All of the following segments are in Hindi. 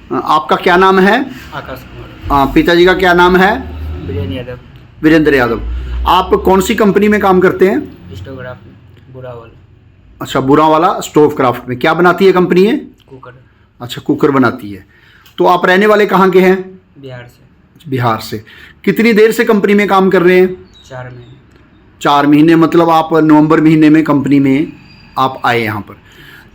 आपका क्या नाम है? आकाश कुमार। पिताजी का क्या नाम है? वीरेंद्र यादव। वीरेंद्र यादव। आप कौन सी कंपनी में काम करते हैं? स्टोग्राफ बुरा वाला। अच्छा, बुरा वाला स्टोव क्राफ्ट में। क्या बनाती है कंपनी है? कुकर। अच्छा, कुकर बनाती है। तो आप रहने वाले कहाँ के हैं? बिहार से। बिहार से। कितनी देर से कंपनी में काम कर रहे हैं? 4 महीने। 4 महीने, मतलब आप नवंबर महीने में कंपनी में आप आए यहाँ पर।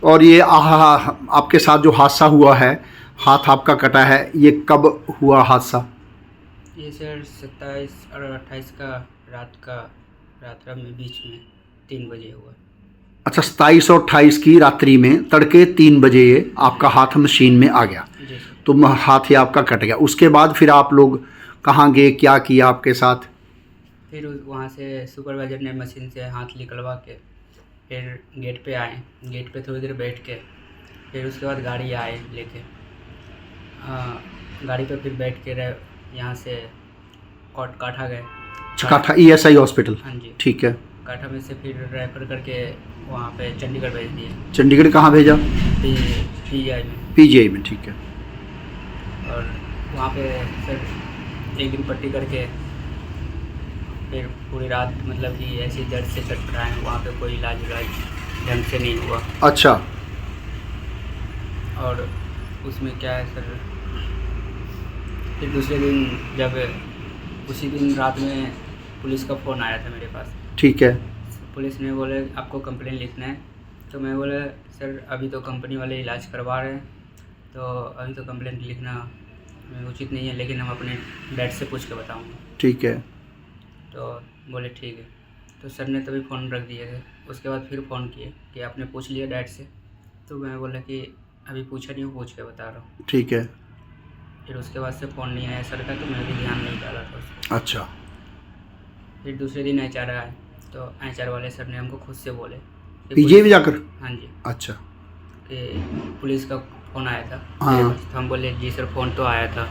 और ये आपके साथ जो हादसा हुआ है, हाथ आपका कटा है, ये कब हुआ हादसा? ये सर 27 और 28 का रात में बीच में 3 बजे हुआ। अच्छा, 27 और 28 की रात्रि में तड़के 3 बजे ये आपका हाथ मशीन में आ गया, जी सर। तो हाथ ही आपका कट गया। उसके बाद फिर आप लोग कहाँ गए, क्या किया आपके साथ? फिर वहाँ से सुपरवाइज़र ने मशीन से हाथ निकलवा के फिर गेट पे आए। गेट पे थोड़ी देर बैठ के फिर उसके बाद गाड़ी आए लेके। गाड़ी पे फिर बैठ के यहाँ से काठा गए। काठा ESI हॉस्पिटल? हाँ जी। ठीक है। काठा में से फिर रेफर करके वहाँ पे चंडीगढ़ भेज दिए। चंडीगढ़ कहाँ भेजा? PGI में। PGI में, ठीक है। और वहाँ पे फिर 1 दिन पट्टी करके फिर पूरी रात मतलब कि ऐसी दर्द से चटपटाए। वहाँ पे कोई इलाज ढंग से नहीं हुआ। अच्छा। और उसमें क्या है सर, फिर दूसरे दिन जब उसी दिन रात में पुलिस का फ़ोन आया था मेरे पास। ठीक है। पुलिस ने बोले आपको कंप्लेन लिखना है। तो मैं बोला सर अभी तो कंपनी वाले इलाज करवा रहे हैं, तो अभी तो कंप्लेन लिखना उचित नहीं है, लेकिन हम अपने डैड से पूछ के बताऊँगा। ठीक है। तो बोले ठीक है। तो सर ने तभी फ़ोन रख दिए थे। उसके बाद फिर फ़ोन किए कि आपने पूछ लिया डैड से? तो मैं बोला कि अभी पूछा नहीं हूँ, पूछ के बता रहा हूँ। ठीक है। फिर उसके बाद से फ़ोन नहीं आया सर का, तो मैं भी ध्यान नहीं डाला था उसको। अच्छा। फिर दूसरे दिन HR आए, तो HR वाले सर ने हमको खुद से बोले कि PGI में जाकर? हाँ जी। अच्छा। कि पुलिस का फ़ोन आया था। हाँ। तो हम बोले जी सर फ़ोन तो आया था।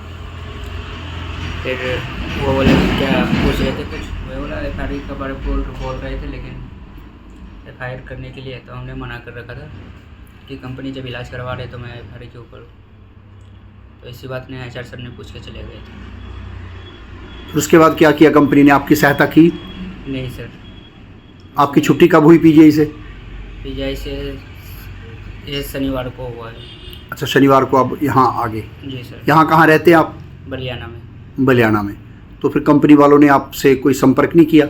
फिर वो बोले क्या पूछ रहे थे कुछ? मैं बोला FIR का बारे बोल रहे थे, लेकिन FIR करने के लिए तो हमने मना कर रखा था कि कंपनी जब इलाज करवा रहे तो मैं FIR क्यों करूँ। तो इसी बात ने HR सर ने पूछ के चले गए थे। उसके बाद क्या किया कंपनी ने? आपकी सहायता की? नहीं सर। आपकी छुट्टी कब हुई PGI से? PGI से ये शनिवार को हुआ है। अच्छा, शनिवार को आप यहाँ आ गए। जी सर। यहाँ कहाँ रहते हैं आप? बलियाना में। बलियाना में। तो फिर कंपनी वालों ने आपसे कोई संपर्क नहीं किया?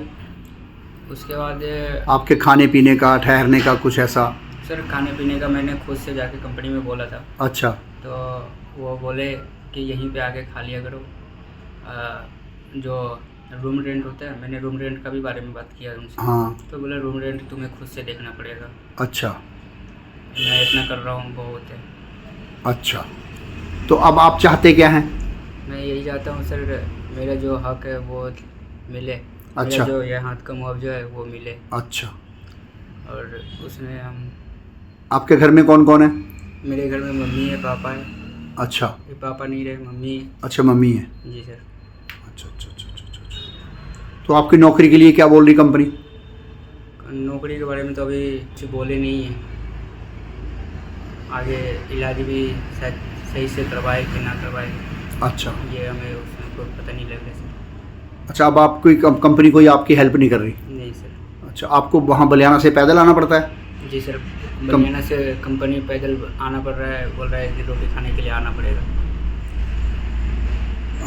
उसके बाद आपके खाने पीने का, ठहरने का कुछ ऐसा? सर खाने पीने का मैंने खुद से जाके कंपनी में बोला था। अच्छा। तो वो बोले कि यहीं पे आके खा लिया करो। जो रूम रेंट होता है, मैंने रूम रेंट का भी बारे में बात किया उनसे। हाँ। तो बोले रूम रेंट तुम्हें खुद से देखना पड़ेगा। अच्छा। मैं इतना कर रहा हूँ बहुत है। अच्छा, तो अब आप चाहते क्या हैं? मैं यही चाहता हूँ सर, मेरा जो हक है वो मिले। अच्छा। मेरा जो ये हाथ का मुआवजा है वो मिले। अच्छा। और उसमें हम, आपके घर में कौन कौन है? मेरे घर में मम्मी है, पापा है। अच्छा। ये पापा नहीं रहे, मम्मी है। अच्छा, मम्मी है। जी सर। अच्छा अच्छा अच्छा अच्छा अच्छा। तो आपकी नौकरी के लिए क्या बोल रही कंपनी? नौकरी के बारे में तो अभी कुछ बोले नहीं है। आगे इलाज भी शायद सही से करवाए कि ना करवाए, अच्छा। ये हमें उसमें कोई पता नहीं लग रहा सर। अच्छा, अब आप कोई कंपनी कोई आपकी हेल्प नहीं कर रही? नहीं सर। अच्छा, आपको वहाँ बलियाना से पैदल आना पड़ता है? जी सर, बलियाना से कंपनी पैदल आना पड़ रहा है। बोल रहा है कि रोटी खाने के लिए आना पड़ेगा।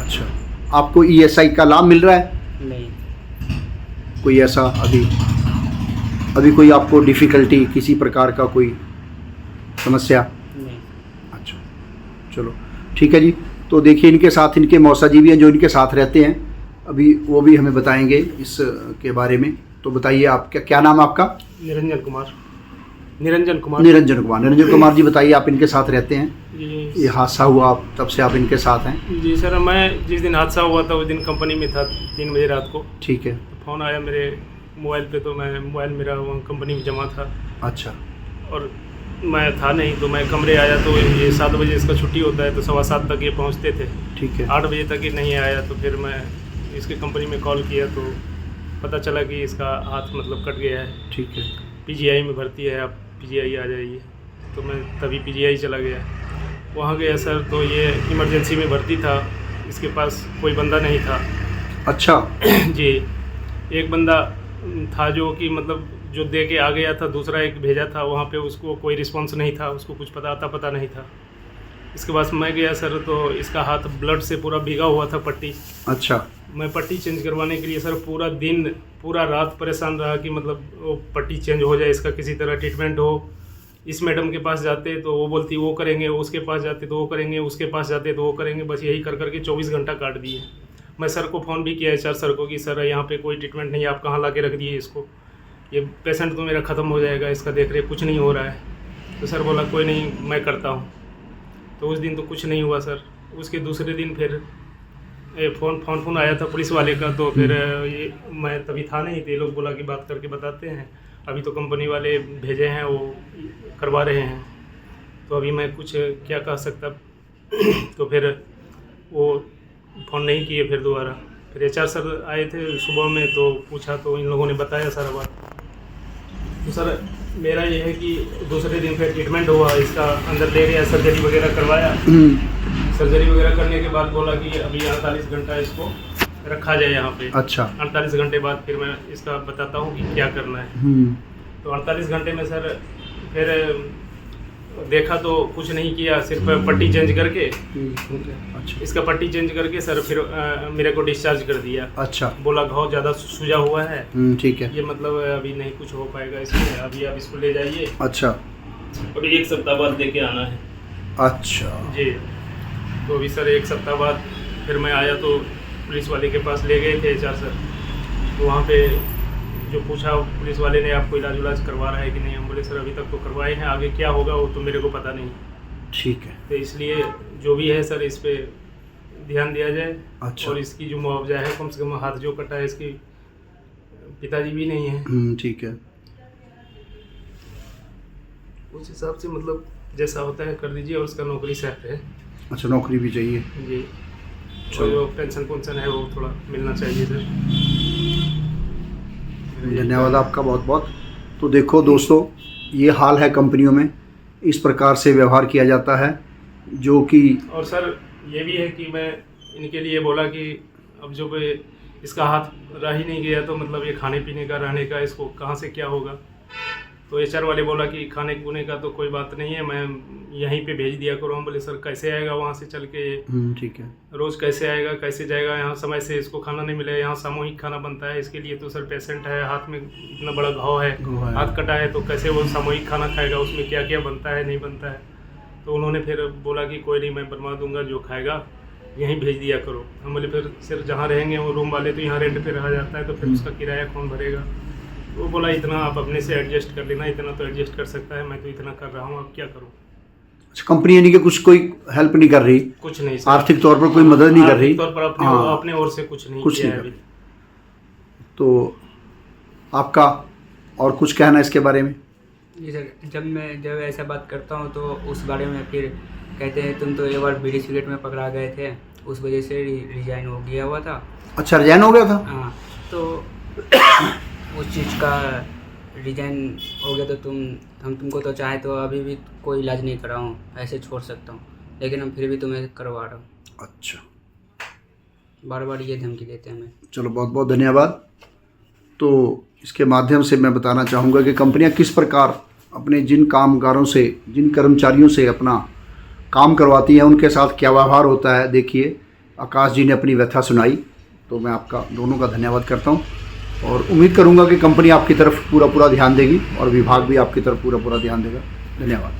अच्छा, आपको ESI का लाभ मिल रहा है? नहीं। कोई ऐसा अभी कोई आपको डिफ़िकल्टी, किसी प्रकार का कोई समस्या? नहीं। अच्छा, चलो ठीक है जी। तो देखिए, इनके साथ इनके मौसा जी भी हैं जो इनके साथ रहते हैं, अभी वो भी हमें बताएंगे इस के बारे में। तो बताइए, आप क्या नाम है आपका? निरंजन कुमार। निरंजन कुमार। निरंजन कुमार। निरंजन कुमार जी, बताइए, आप इनके साथ रहते हैं, जी। ये हादसा हुआ तब से आप इनके साथ हैं? जी सर, मैं जिस दिन हादसा हुआ था उस दिन कंपनी में था 3 बजे रात को। ठीक है। तो फ़ोन आया मेरे मोबाइल पे, तो मैं मोबाइल मेरा वहाँ कंपनी में जमा था। अच्छा। और मैं था नहीं, तो मैं कमरे आया तो ये 7 बजे इसका छुट्टी होता है, तो 7:15 तक ये पहुँचते थे। ठीक है। 8 बजे तक ये नहीं आया, तो फिर मैं इसके कंपनी में कॉल किया तो पता चला कि इसका हाथ मतलब कट गया है। ठीक है। PGI में भर्ती है, आप PGI आ जाइए। तो मैं तभी PGI चला गया। वहाँ गया सर तो ये इमरजेंसी में भर्ती था, इसके पास कोई बंदा नहीं था। अच्छा। जी, एक बंदा था जो कि मतलब जो दे के आ गया था, दूसरा एक भेजा था, वहाँ पे उसको कोई रिस्पांस नहीं था, उसको कुछ पता नहीं था। इसके बाद मैं गया सर तो इसका हाथ ब्लड से पूरा भीगा हुआ था, पट्टी। अच्छा। मैं पट्टी चेंज करवाने के लिए सर पूरा दिन पूरा रात परेशान रहा कि मतलब वो पट्टी चेंज हो जाए, इसका किसी तरह ट्रीटमेंट हो। इस मैडम के पास जाते तो वो बोलती वो करेंगे, उसके पास जाते तो वो करेंगे, उसके पास जाते तो वो करेंगे, बस यही कर करके 24 घंटा काट दिए। मैं सर को फ़ोन भी किया HR सर को कि सर यहाँ पे कोई ट्रीटमेंट नहीं है, आप कहाँ ला के रख दिए इसको, ये पेशेंट तो मेरा ख़त्म हो जाएगा, इसका देख रेख कुछ नहीं हो रहा है। तो सर बोला कोई नहीं मैं करता हूँ। तो उस दिन तो कुछ नहीं हुआ सर। उसके दूसरे दिन फिर फ़ोन आया था पुलिस वाले का, तो फिर ये मैं तभी था नहीं, तो ये लोग बोला कि बात करके बताते हैं, अभी तो कंपनी वाले भेजे हैं वो करवा रहे हैं, तो अभी मैं कुछ क्या कह सकता। तो फिर वो फ़ोन नहीं किए फिर दोबारा। फिर HR सर आए थे सुबह में तो पूछा तो इन लोगों ने बताया सारा बात। तो सर मेरा ये है कि दूसरे दिन फिर ट्रीटमेंट हुआ, इसका अंदर ले गया, सर्जरी वगैरह करवाया। सर्जरी वगैरह करने के बाद बोला कि अभी 48 घंटा इसको रखा जाए यहाँ पे। अच्छा। 48 घंटे बाद फिर मैं इसका बताता हूँ कि क्या करना है। तो 48 घंटे में सर फिर देखा तो कुछ नहीं किया, सिर्फ पट्टी चेंज करके अच्छा। इसका पट्टी चेंज करके सर फिर मेरे को डिस्चार्ज कर दिया। अच्छा। बोला घाव ज़्यादा सूजा हुआ है, ठीक है, ये मतलब अभी नहीं कुछ हो पाएगा इसमें, अभी आप इसको ले जाइए। अच्छा। और 1 सप्ताह बाद लेके आना है। अच्छा जी। तो अभी सर 1 सप्ताह बाद फिर मैं आया तो पुलिस वाले के पास ले गए थे HR सर। तो वहाँ पे जो पूछा पुलिस वाले ने आपको इलाज करवा रहा है कि नहीं, हम बोले सर अभी तक तो करवाए हैं, आगे क्या होगा वो तो मेरे को पता नहीं। ठीक है। तो इसलिए जो भी है सर इस पे ध्यान दिया जाए। अच्छा। और इसकी जो मुआवजा है, कम से कम हाथ जो कटा है, इसकी पिताजी भी नहीं है, ठीक है, उस हिसाब से मतलब जैसा होता है कर दीजिए, और उसका नौकरी से है। अच्छा, नौकरी भी चाहिए जी। और जो पेंशन है वो थोड़ा मिलना चाहिए सर। धन्यवाद आपका बहुत बहुत। तो देखो दोस्तों, ये हाल है कंपनियों में, इस प्रकार से व्यवहार किया जाता है जो कि। और सर ये भी है कि मैं इनके लिए बोला कि अब जो इसका हाथ रह ही नहीं गया तो मतलब ये खाने पीने का रहने का इसको कहाँ से क्या होगा। तो HR वाले बोला कि खाने पीने का तो कोई बात नहीं है, मैं यहीं पे भेज दिया करो। हम बोले सर कैसे आएगा वहाँ से चल के, ठीक है, रोज़ कैसे आएगा कैसे जाएगा, यहाँ समय से इसको खाना नहीं मिलेगा, यहाँ सामूहिक खाना बनता है इसके लिए। तो सर पेशेंट है, हाथ में इतना बड़ा घाव है, हाथ कटा है, तो कैसे वो सामूहिक खाना खाएगा, उसमें क्या क्या बनता है नहीं बनता है। तो उन्होंने फिर बोला कि कोई नहीं मैं बनवा दूंगा, जो खाएगा यहीं भेज दिया करो। हम बोले फिर सिर्फ जहाँ रहेंगे वो रूम वाले तो यहाँ रेंट पे रहा जाता है, तो फिर उसका किराया कौन भरेगा। वो बोला इतना आप अपने से एडजस्ट कर लेना, इतना तो एडजस्ट कर सकता है, मैं तो इतना कर रहा हूँ, अब क्या करूँ। कंपनी यानी कि कुछ कोई हेल्प नहीं कर रही, कुछ नहीं सर, आर्थिक तौर पर कोई मदद नहीं कर रही, आर्थिक तौर पर अपने ओर से कुछ नहीं किया है अभी। तो आपका और कुछ कहना इसके बारे में? जी सर, जब ऐसा बात करता हूँ तो उस बारे में फिर कहते हैं तुम तो एक बार बीड़ी सिगरेट में पकड़ा गए थे, उस वजह से रिजाइन हो गया हुआ था। अच्छा, रिजाइन हो गया था? हाँ, तो उस चीज़ का रिजाइन हो गया तो हम तुमको तो चाहे तो अभी भी कोई इलाज नहीं कराऊँ, ऐसे छोड़ सकता हूँ, लेकिन हम फिर भी तुम्हें करवा रहा हूँ। अच्छा, बार बार ये धमकी देते हैं हमें। चलो बहुत बहुत धन्यवाद। तो इसके माध्यम से मैं बताना चाहूँगा कि कंपनियां किस प्रकार अपने जिन कामगारों से, जिन कर्मचारियों से अपना काम करवाती हैं, उनके साथ क्या व्यवहार होता है। देखिए, आकाश जी ने अपनी व्यथा सुनाई, तो मैं आपका दोनों का धन्यवाद करता हूँ और उम्मीद करूँगा कि कंपनी आपकी तरफ पूरा ध्यान देगी और विभाग भी आपकी तरफ पूरा ध्यान देगा। धन्यवाद।